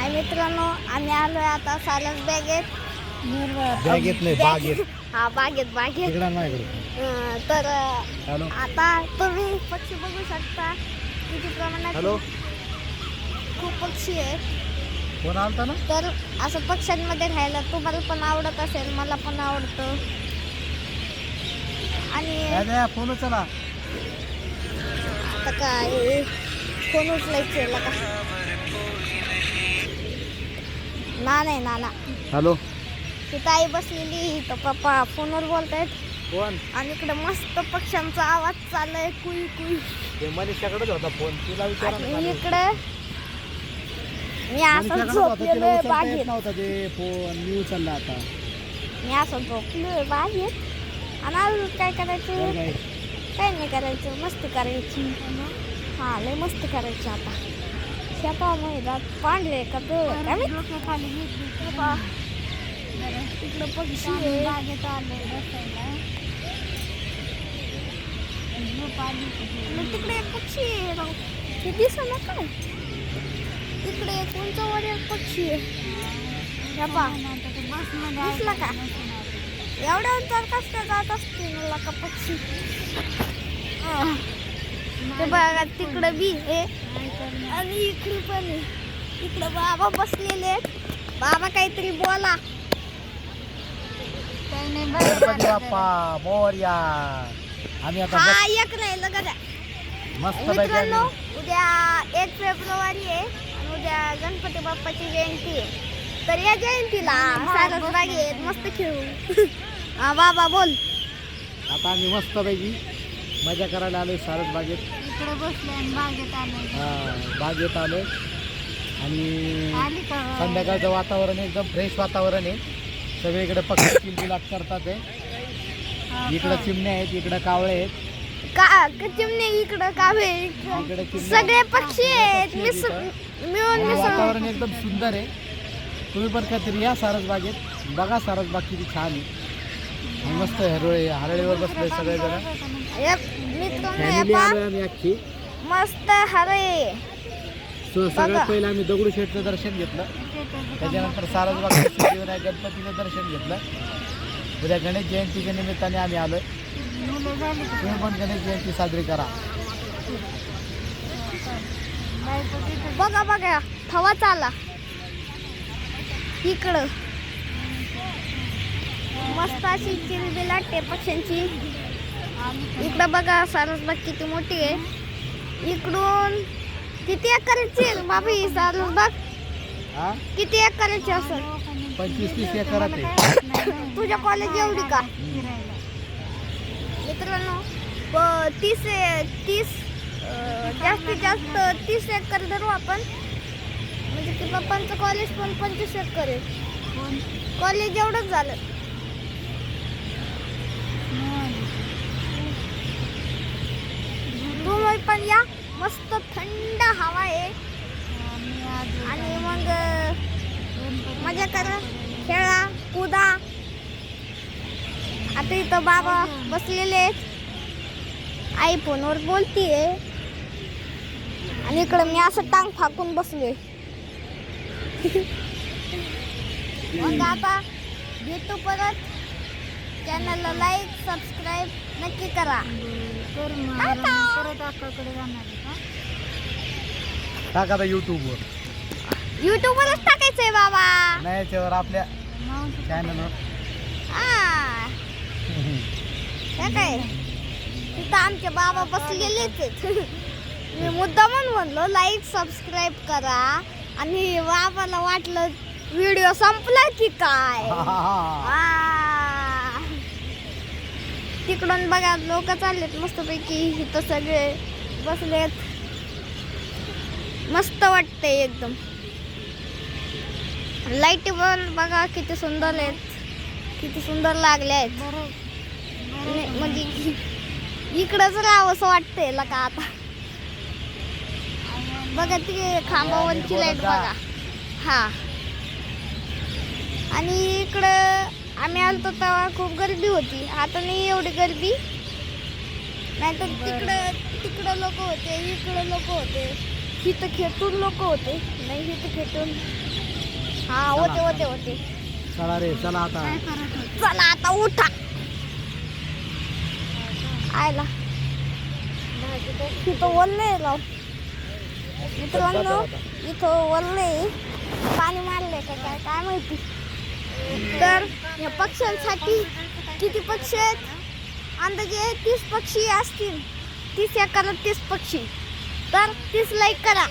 हाय मित्रांनो, आम्ही आलोय आता सारस बॅगेत. बॅगेत नाही, बागेत. हा बागेत तिकडं नाही इकडं. तर हॅलो आता तुम्ही पक्षी बघू शकता किती प्रमाणात. हॅलो, खूप पक्षी आहेत. कोण आलता ना? तर असं पक्ष्यांमध्ये राहायला तुम्हाला पण आवडत असेल, मला पण आवडतं. आणि फोन चला. आता काय फोन उचलायचं का? ना हॅलो, तिथं आई बसलेली, तर पप्पा फोनवर बोलतायत. कोण? आणि इकडे मस्त पक्ष्यांचा आवाज चाललाय, कुई कुई. ते मनीषाकडेच होता फोन, तिला विचारा. इकडे मी असं झोपलेलोय बागेत. नव्हता ते फोन, मी उचलला आता. मी असं झोपलोय बागेत. आणि अजून काय करायचं? काय नाही करायचं, मस्ती करायची. हा लय मस्ती करायची. आता शेता मैदात पांढरे का खाली तिकडं पक्षी आहे. बागेत आले बसायला. तिकडे एक पक्षी आहे राव, ते दिसना काय. तिकडे एक उंचावर एक पक्षी आहे. दिसला का? एवढ्या उंचावर कसं काय जात असते मला का पक्षी? ते बघा तिकडं बी आहे आणि इकडे पण आहे. इकडं बाबा बसलेले आहेत. बाबा काहीतरी बोला. गणपती बाप्पा मोरया. आम्ही आता हा एक नाही लगा. मस्त मित्रांनो, उद्या 1 फेब्रुवारी आहे आणि उद्या गणपती बाप्पाची जयंती आहे. तर या जयंतीला सारस बागेत मस्त खेळू. हा बाबा बोल. आता आम्ही मस्त पैकी मजा करायला आलोय सारस बागेत. इकडे बसले आणि बागेत आलो. बागेत आलोय आणि संध्याकाळचं वातावरण एकदम फ्रेश वातावरण आहे. सगळीकडे पक्षी किलबिलाट करतात आहे. इकडं चिमण्या आहेत, इकडं कावळे आहेत. चिमणे इकडं कावळे, सगळे पक्षी आहेत मिळून. वातावरण एकदम सुंदर आहे. तुम्ही पण काहीतरी या सारस बागेत, बघा सारस बाग किती छान आहे. मस्त हरळीवर बसले सगळेजण. मित्रांनो मस्त हरळे. सगळ्यात पहिलं आम्ही दगडूशेठचं दर्शन घेतलं, त्याच्यानंतर सारसबाग सिद्धिविनायक गणपतीचं दर्शन घेतलं. उद्या गणेश जयंतीच्या निमित्ताने आम्ही आलोय. तुम्ही पण गणेश जयंती साजरी करा. बघा थवा चाला इकडं. मस्त अशी चिलबिलाट आहे पक्ष्यांची. इकडं बघा सारसबाग किती मोठी आहे. इकडून किती एकराची बाबा ही सारसबाग? किती एकराची असेल? 25-30 एकरात आहे. तुझ्या कॉलेज एवढी का? मित्रांनो 30 जास्तीत जास्त 30 एकर धरू आपण. म्हणजे की पप्पांचं कॉलेज पण 25 एकर आहे. कॉलेज एवढंच झालं. तुम्ही पण या, मस्त थंड हवा आहे. आणि मग मजा करा, खेळा, कुदा. आता इथं बाबा बसलेले आहेत, आई फोनवर बोलतीये आणि इकडं मी असं टांग फाकून बसलोय. मग आता भेटू परत. चॅनलला लाईक सबस्क्राईब नक्की करा. टाका आता युट्यूबवरच टाकायचंय बाबा. नाही याच्यावर आपल्या चॅनलवर. काय तिथं आमचे बाबा बसलेलेच आहेत. मी मुद्दामून म्हणलो लाईक सबस्क्राईब करा आणि बाबाला वाटलं व्हिडिओ संपला की काय. तिकडून बघा लोक चाललेत मस्तपैकी. इथं सगळे बसलेत, मस्त वाटतंय एकदम. लाईट पण बघा किती सुंदर आहेत, किती सुंदर लागले आहेत. म्हणजे इकडंच राहावंसं वाटतंय का आता. बघा ती खांबावरची लाईट बघा. हा आणि इकडं आम्ही आलतो तेव्हा खूप गर्दी होती. आता नाही एवढी गर्दी. नाही तर तिकडं लोक होते, इकडं लोक होते. इथं खेटून लोक होते. नाही इथं खेटून हा होते होते होते. चला रे चला आता. चला आता उठा. आयला इथं ओलले लाव मित्रांनो, इथं ओलले पाणी मारले का काय काय माहिती. तर या पक्ष्यांसाठी किती पक्षी आहेत? अंदाजे 30 पक्षी असतील. 30 एकरात 30 पक्षी. तर 30 लाईक करा.